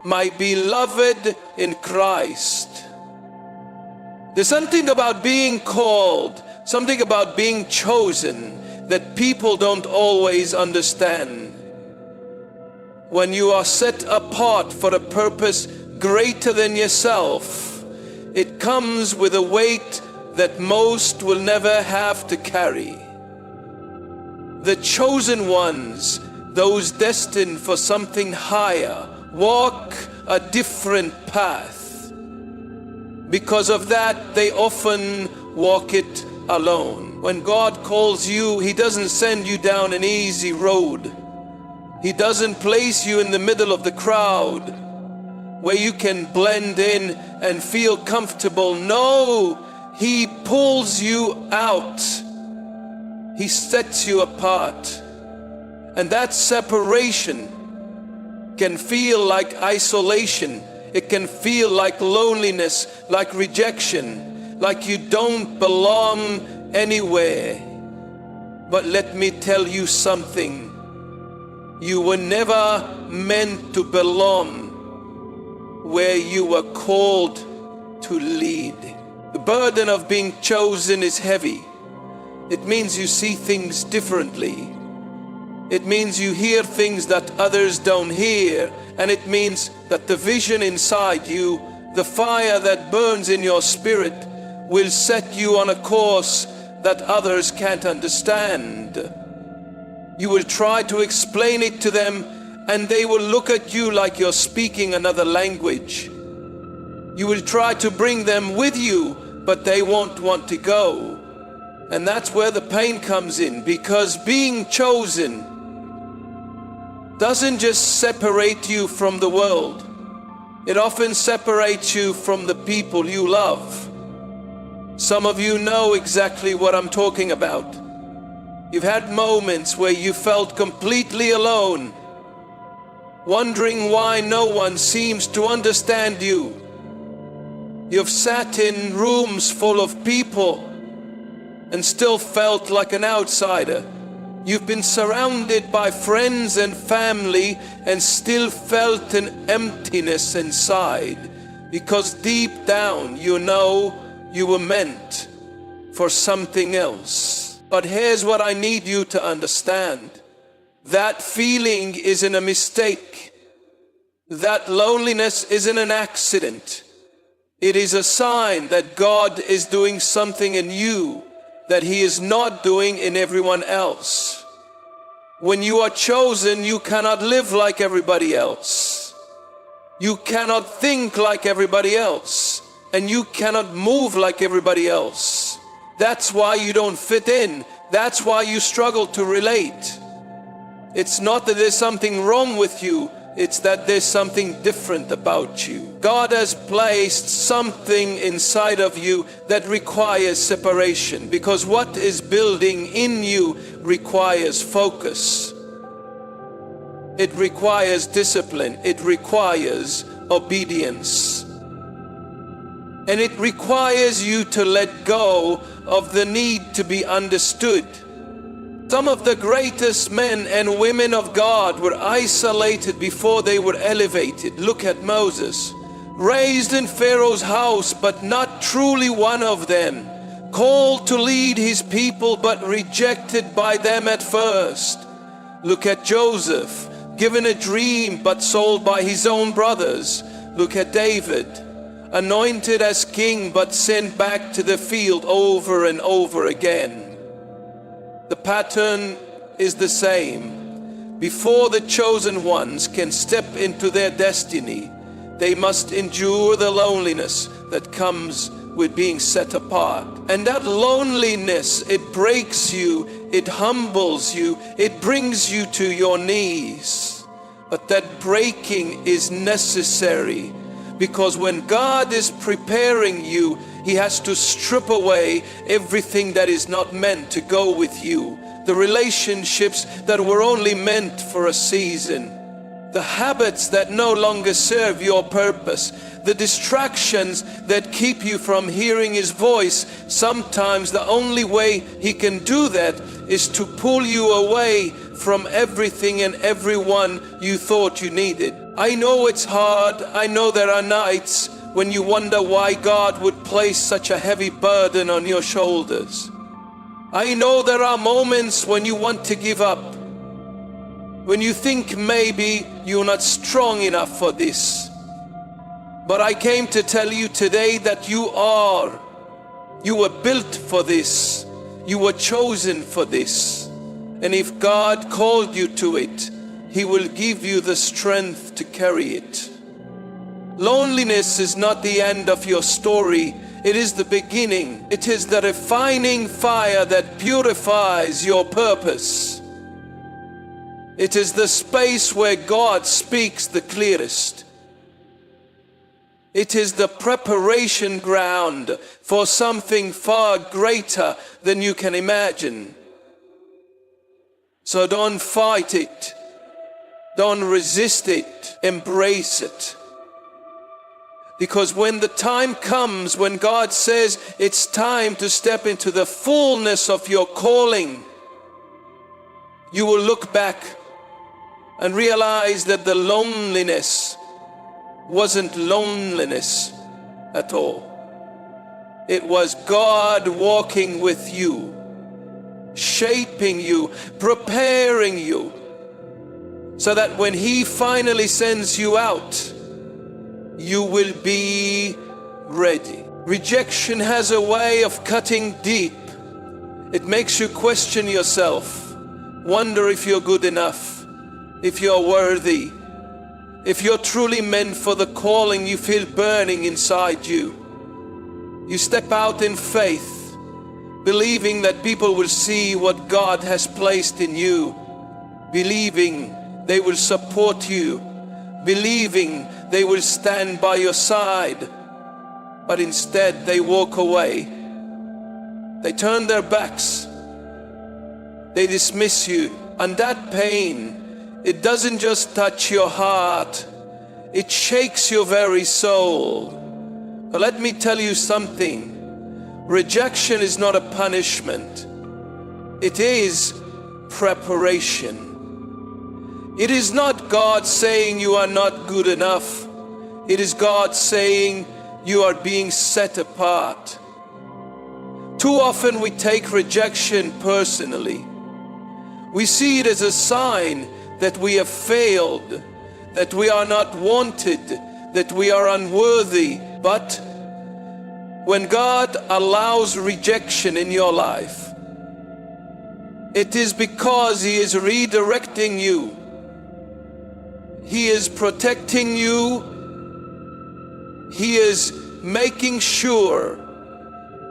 my beloved in Christ. There's something about being called, something about being chosen that people don't always understand. When you are set apart for a purpose greater than yourself, it comes with a weight that most will never have to carry. The chosen ones, those destined for something higher, walk a different path. Because of that, they often walk it alone. When God calls you, He doesn't send you down an easy road. He doesn't place you in the middle of the crowd where you can blend in and feel comfortable. No, He pulls you out. He sets you apart. And that separation can feel like isolation. It can feel like loneliness, like rejection, like you don't belong anywhere. But let me tell you something. You were never meant to belong where you were called to lead. The burden of being chosen is heavy. It means you see things differently. It means you hear things that others don't hear. And it means that the vision inside you, the fire that burns in your spirit, will set you on a course that others can't understand. You will try to explain it to them, and they will look at you like you're speaking another language. You will try to bring them with you, but they won't want to go. And that's where the pain comes in, because being chosen doesn't just separate you from the world. It often separates you from the people you love. Some of you know exactly what I'm talking about. You've had moments where you felt completely alone, wondering why no one seems to understand you. You've sat in rooms full of people and still felt like an outsider. You've been surrounded by friends and family and still felt an emptiness inside, because deep down you know you were meant for something else. But here's what I need you to understand. That feeling isn't a mistake. That loneliness isn't an accident. It is a sign that God is doing something in you that He is not doing in everyone else. When you are chosen, you cannot live like everybody else. You cannot think like everybody else. And you cannot move like everybody else. That's why you don't fit in. That's why you struggle to relate. It's not that there's something wrong with you. It's that there's something different about you. God has placed something inside of you that requires separation, because what is building in you requires focus. It requires discipline. It requires obedience. And it requires you to let go of the need to be understood. Some of the greatest men and women of God were isolated before they were elevated. Look at Moses, raised in Pharaoh's house, but not truly one of them. Called to lead his people, but rejected by them at first. Look at Joseph, given a dream, but sold by his own brothers. Look at David, anointed as king, but sent back to the field over and over again. The pattern is the same. Before the chosen ones can step into their destiny, they must endure the loneliness that comes with being set apart. And that loneliness, it breaks you, it humbles you, it brings you to your knees. But that breaking is necessary, because when God is preparing you, He has to strip away everything that is not meant to go with you. The relationships that were only meant for a season. The habits that no longer serve your purpose. The distractions that keep you from hearing His voice. Sometimes the only way He can do that is to pull you away from everything and everyone you thought you needed. I know it's hard. I know there are nights when you wonder why God would place such a heavy burden on your shoulders. I know there are moments when you want to give up, when you think maybe you're not strong enough for this. But I came to tell you today that you are. You were built for this. You were chosen for this. And if God called you to it, He will give you the strength to carry it. Loneliness is not the end of your story. It is the beginning. It is the refining fire that purifies your purpose. It is the space where God speaks the clearest. It is the preparation ground for something far greater than you can imagine. So don't fight it. Don't resist it. Embrace it. Because when the time comes, when God says it's time to step into the fullness of your calling, you will look back and realize that the loneliness wasn't loneliness at all. It was God walking with you, shaping you, preparing you, so that when He finally sends you out, you will be ready. Rejection has a way of cutting deep. It makes you question yourself, wonder if you're good enough, if you're worthy, if you're truly meant for the calling you feel burning inside you. You step out in faith, believing that people will see what God has placed in you, believing they will support you, believing they will stand by your side. But instead they walk away. They turn their backs. They dismiss you. And that pain, it doesn't just touch your heart, it shakes your very soul. But let me tell you something. Rejection is not a punishment. It is preparation. It is not God saying you are not good enough. It is God saying you are being set apart. Too often we take rejection personally. We see it as a sign that we have failed, that we are not wanted, that we are unworthy. But when God allows rejection in your life, it is because He is redirecting you. He is protecting you. He is making sure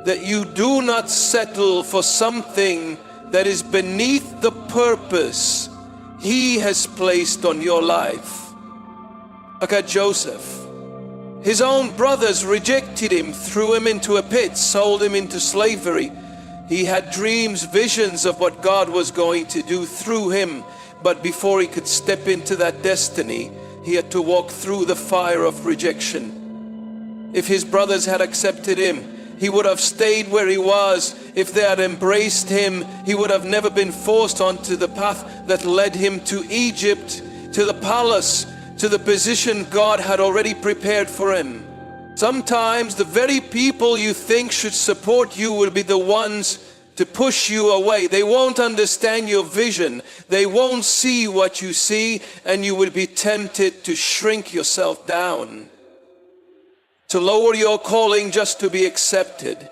that you do not settle for something that is beneath the purpose He has placed on your life. Look at Joseph. His own brothers rejected him, threw him into a pit, sold him into slavery. He had dreams, visions of what God was going to do through him. But before he could step into that destiny, he had to walk through the fire of rejection. If his brothers had accepted him, he would have stayed where he was. If they had embraced him, he would have never been forced onto the path that led him to Egypt, to the palace, to the position God had already prepared for him. Sometimes the very people you think should support you will be the ones to push you away. They won't understand your vision. They won't see what you see, and you will be tempted to shrink yourself down, to lower your calling just to be accepted.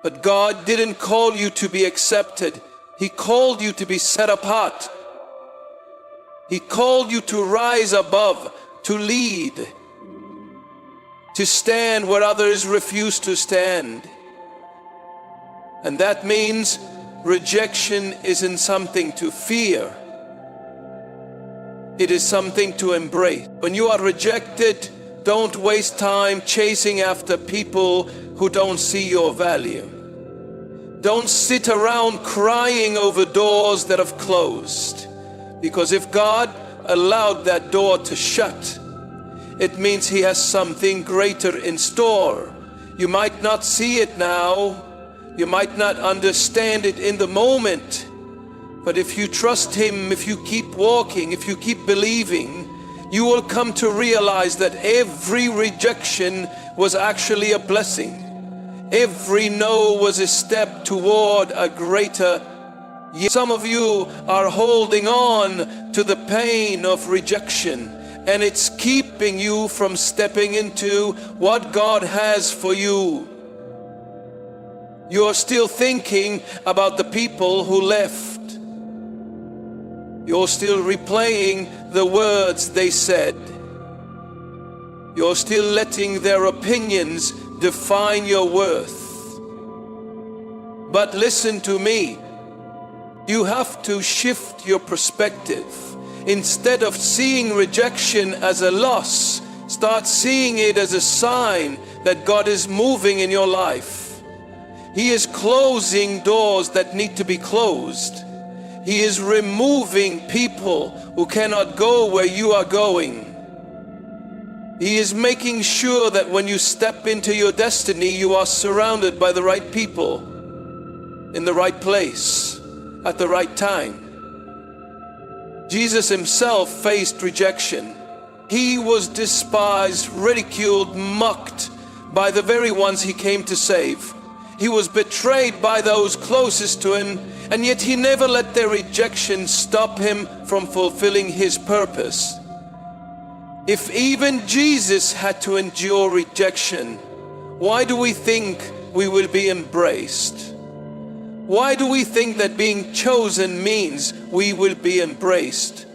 But God didn't call you to be accepted. He called you to be set apart. He called you to rise above, to lead, to stand where others refuse to stand. And that means rejection isn't something to fear. It is something to embrace. When you are rejected, don't waste time chasing after people who don't see your value. Don't sit around crying over doors that have closed. Because if God allowed that door to shut, it means He has something greater in store. You might not see it now. You might not understand it in the moment. But if you trust Him, if you keep walking, if you keep believing, you will come to realize that every rejection was actually a blessing. Every no was a step toward a greater. Some of you are holding on to the pain of rejection, and it's keeping you from stepping into what God has for you. You're still thinking about the people who left. You're still replaying the words they said. You're still letting their opinions define your worth. But listen to me. You have to shift your perspective. Instead of seeing rejection as a loss, start seeing it as a sign that God is moving in your life. He is closing doors that need to be closed. He is removing people who cannot go where you are going. He is making sure that when you step into your destiny, you are surrounded by the right people, in the right place, at the right time. Jesus himself faced rejection. He was despised, ridiculed, mocked by the very ones he came to save. He was betrayed by those closest to him, and yet he never let their rejection stop him from fulfilling his purpose. If even Jesus had to endure rejection, why do we think we will be embraced? Why do we think that being chosen means we will be embraced?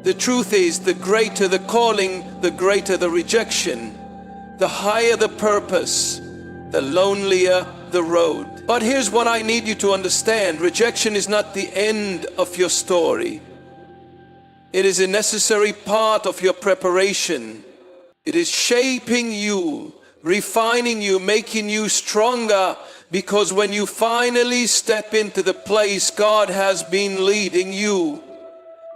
The truth is, the greater the calling, the greater the rejection. The higher the purpose, the lonelier the road. But here's what I need you to understand. Rejection is not the end of your story. It is a necessary part of your preparation. It is shaping you, refining you, making you stronger, because when you finally step into the place God has been leading you,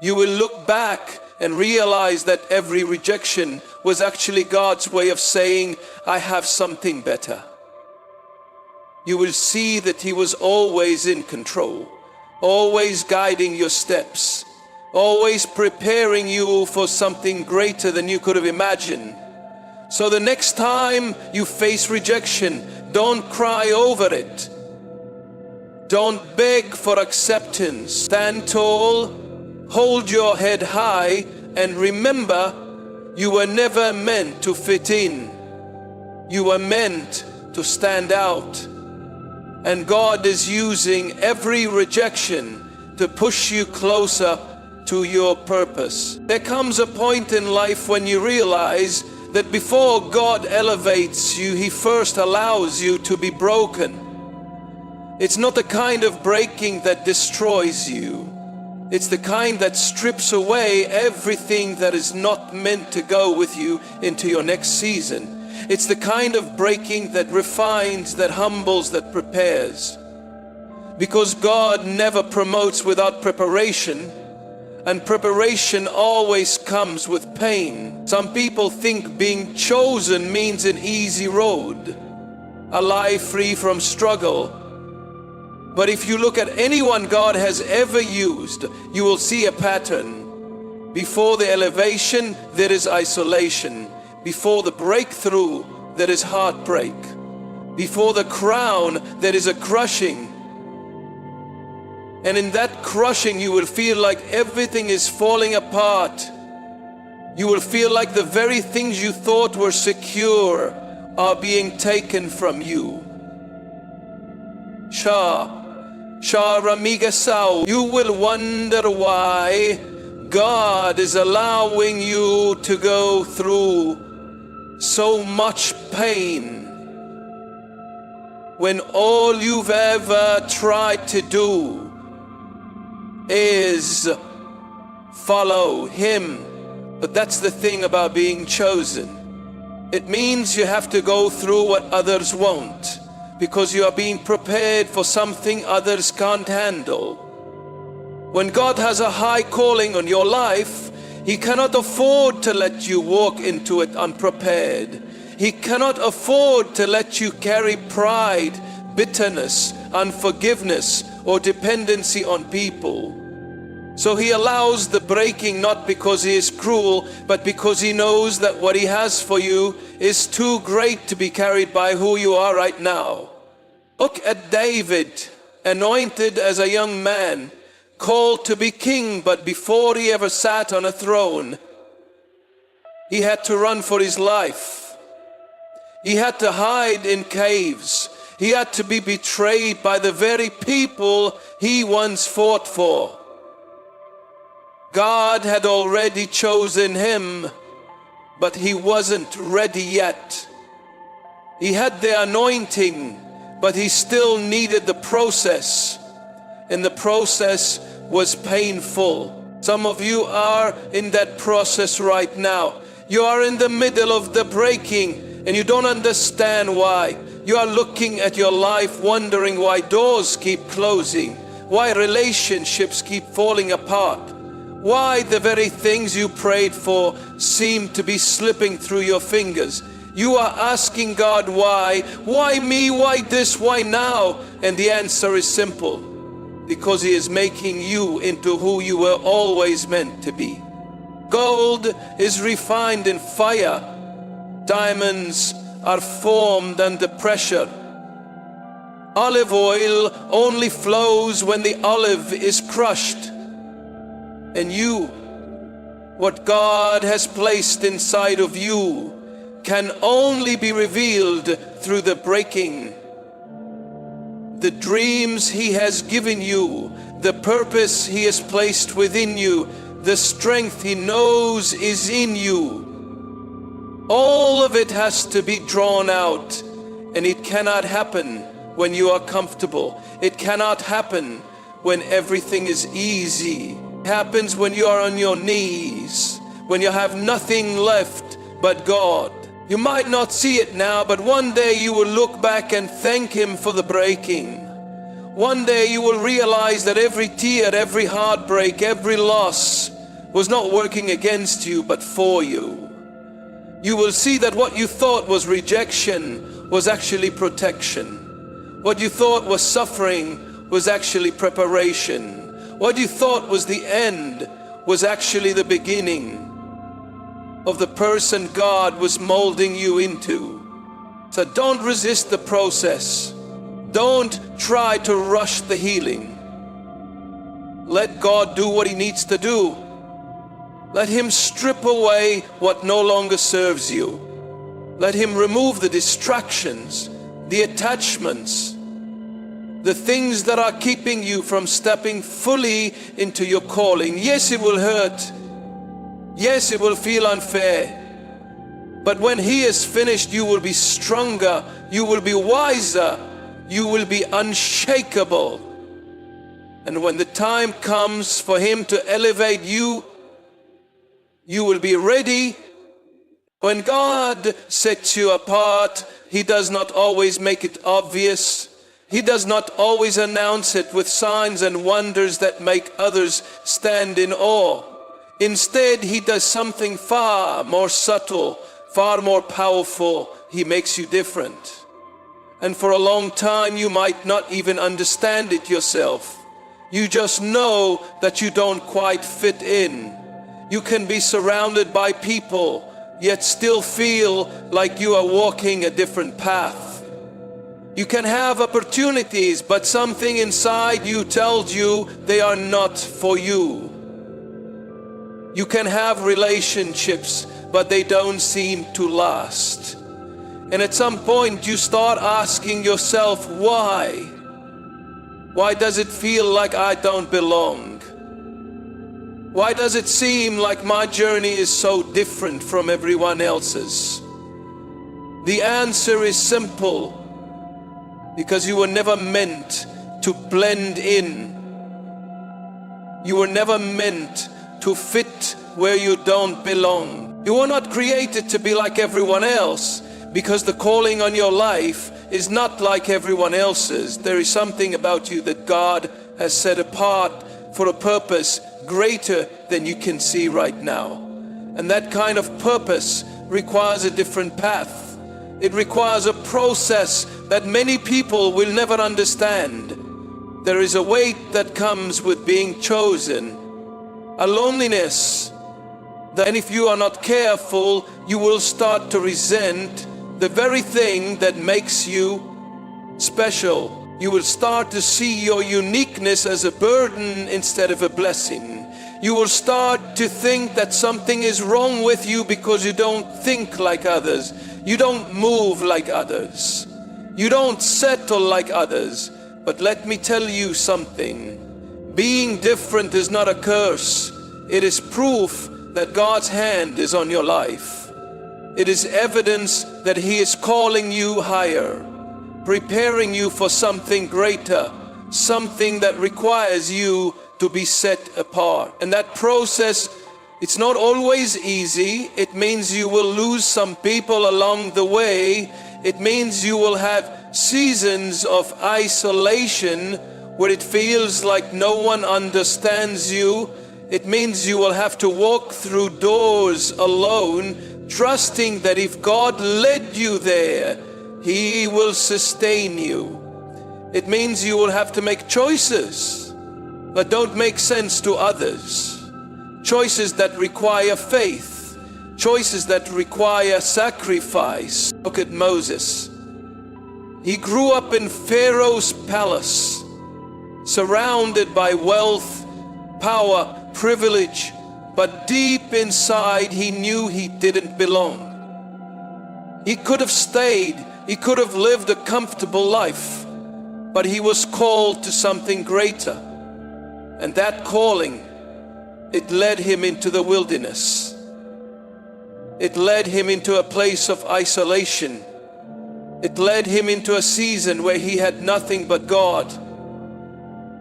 you will look back and realize that every rejection was actually God's way of saying, I have something better. You will see that He was always in control, always guiding your steps, always preparing you for something greater than you could have imagined. So the next time you face rejection, don't cry over it. Don't beg for acceptance. Stand tall, hold your head high, and remember, you were never meant to fit in. You were meant to stand out. And God is using every rejection to push you closer to your purpose. There comes a point in life when you realize that before God elevates you, He first allows you to be broken. It's not the kind of breaking that destroys you. It's the kind that strips away everything that is not meant to go with you into your next season. It's the kind of breaking that refines, that humbles, that prepares. Because God never promotes without preparation, and preparation always comes with pain. Some people think being chosen means an easy road, a life free from struggle. But if you look at anyone God has ever used, you will see a pattern. Before the elevation, there is isolation. Before the breakthrough, there is heartbreak. Before the crown, there is a crushing. And in that crushing, you will feel like everything is falling apart. You will feel like the very things you thought were secure are being taken from you. You will wonder why God is allowing you to go through so much pain when all you've ever tried to do is follow Him. But that's the thing about being chosen. It means you have to go through what others won't, because you are being prepared for something others can't handle. When God has a high calling on your life, He cannot afford to let you walk into it unprepared. He cannot afford to let you carry pride, bitterness, unforgiveness, or dependency on people. So he allows the breaking not because he is cruel, but because he knows that what he has for you is too great to be carried by who you are right now. Look at David, anointed as a young man, called to be king, but before he ever sat on a throne, he had to run for his life. He had to hide in caves. He had to be betrayed by the very people he once fought for. God had already chosen him, but he wasn't ready yet. He had the anointing, but he still needed the process, and the process was painful. Some of you are in that process right now. You are in the middle of the breaking, and you don't understand why. You are looking at your life wondering why doors keep closing, why relationships keep falling apart, why the very things you prayed for seem to be slipping through your fingers. You are asking God why me, why this, why now? And the answer is simple, because he is making you into who you were always meant to be. Gold is refined in fire. Diamonds are formed under pressure. Olive oil only flows when the olive is crushed. And you, what God has placed inside of you, can only be revealed through the breaking. The dreams he has given you, the purpose he has placed within you, the strength he knows is in you, all of it has to be drawn out. And it cannot happen when you are comfortable. It cannot happen when everything is easy. It happens when you are on your knees, when you have nothing left but God. You might not see it now, but one day you will look back and thank him for the breaking. One day you will realize that every tear, every heartbreak, every loss was not working against you, but for you. You will see that what you thought was rejection was actually protection. What you thought was suffering was actually preparation. What you thought was the end was actually the beginning of the person God was molding you into. So don't resist the process. Don't try to rush the healing. Let God do what he needs to do. Let him strip away what no longer serves you. Let him remove the distractions, the attachments, the things that are keeping you from stepping fully into your calling. Yes, it will hurt. Yes, it will feel unfair. But when he is finished, you will be stronger, you will be wiser, you will be unshakable. And when the time comes for him to elevate you, you will be ready. When God sets you apart, he does not always make it obvious. He does not always announce it with signs and wonders that make others stand in awe. Instead, he does something far more subtle, far more powerful. He makes you different. And for a long time, you might not even understand it yourself. You just know that you don't quite fit in. You can be surrounded by people, yet still feel like you are walking a different path. You can have opportunities, but something inside you tells you they are not for you. You can have relationships, but they don't seem to last. And at some point you start asking yourself, why? Why does it feel like I don't belong? Why does it seem like my journey is so different from everyone else's? The answer is simple. Because you were never meant to blend in. You were never meant to fit where you don't belong. You were not created to be like everyone else, because the calling on your life is not like everyone else's. There is something about you that God has set apart for a purpose greater than you can see right now. And that kind of purpose requires a different path. It requires a process that many people will never understand. There is a weight that comes with being chosen. a loneliness. And if you are not careful, you will start to resent the very thing that makes you special. You will start to see your uniqueness as a burden instead of a blessing. You will start to think that something is wrong with you because you don't think like others. You don't move like others. You don't settle like others. But let me tell you something. Being different is not a curse. It is proof that God's hand is on your life. It is evidence that He is calling you higher, preparing you for something greater, something that requires you to be set apart. And that process, it's not always easy. It means you will lose some people along the way. It means you will have seasons of isolation where it feels like no one understands you. It means you will have to walk through doors alone, trusting that if God led you there, He will sustain you. It means you will have to make choices that don't make sense to others. Choices that require faith. Choices that require sacrifice. Look at Moses. He grew up in Pharaoh's palace, surrounded by wealth, power, privilege, but deep inside he knew he didn't belong. He could have stayed, he could have lived a comfortable life, but he was called to something greater. And that calling, it led him into the wilderness. It led him into a place of isolation. It led him into a season where he had nothing but God.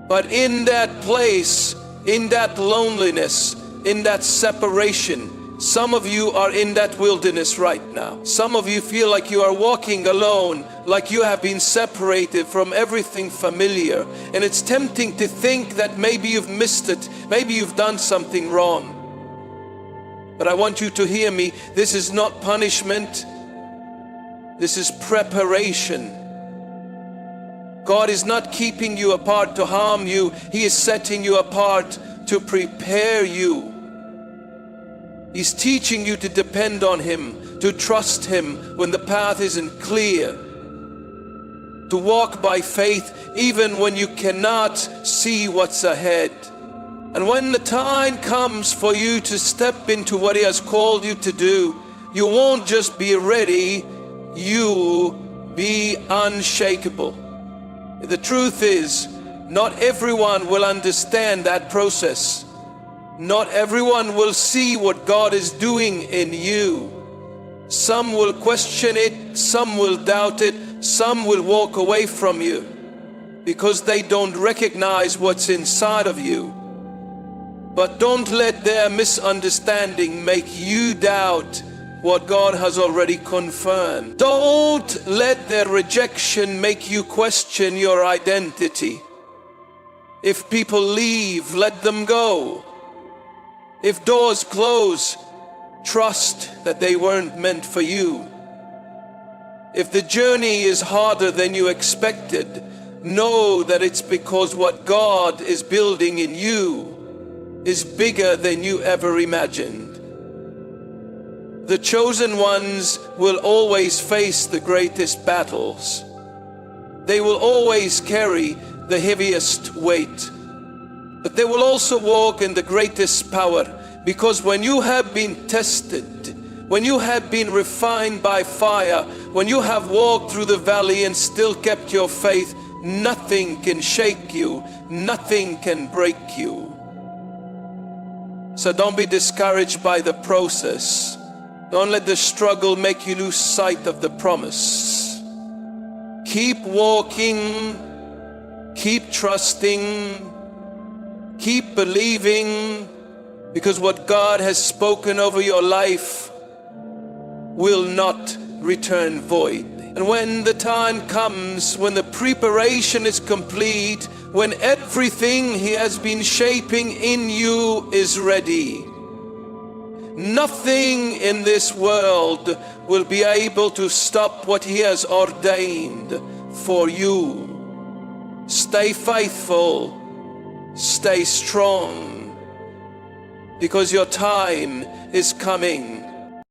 But in that place, in that loneliness, in that separation, some of you are in that wilderness right now. Some of you feel like you are walking alone, like you have been separated from everything familiar. And it's tempting to think that maybe you've missed it, maybe you've done something wrong. But I want you to hear me. This is not punishment. This is preparation. God is not keeping you apart to harm you. He is setting you apart to prepare you. He's teaching you to depend on Him, to trust Him when the path isn't clear, to walk by faith even when you cannot see what's ahead. And when the time comes for you to step into what He has called you to do, you won't just be ready, you be unshakable. The truth is, not everyone will understand that process. Not everyone will see what God is doing in you. Some will question it, some will doubt it, some will walk away from you because they don't recognize what's inside of you. But don't let their misunderstanding make you doubt what God has already confirmed. Don't let their rejection make you question your identity. If people leave, let them go. If doors close, trust that they weren't meant for you. If the journey is harder than you expected, know that it's because what God is building in you is bigger than you ever imagined. The chosen ones will always face the greatest battles. They will always carry the heaviest weight. But they will also walk in the greatest power, because when you have been tested, when you have been refined by fire, when you have walked through the valley and still kept your faith, nothing can shake you, nothing can break you. So don't be discouraged by the process. Don't let the struggle make you lose sight of the promise. Keep walking, keep trusting, keep believing, because what God has spoken over your life will not return void. And when the time comes, when the preparation is complete, when everything He has been shaping in you is ready, nothing in this world will be able to stop what He has ordained for you. Stay faithful, stay strong, because your time is coming.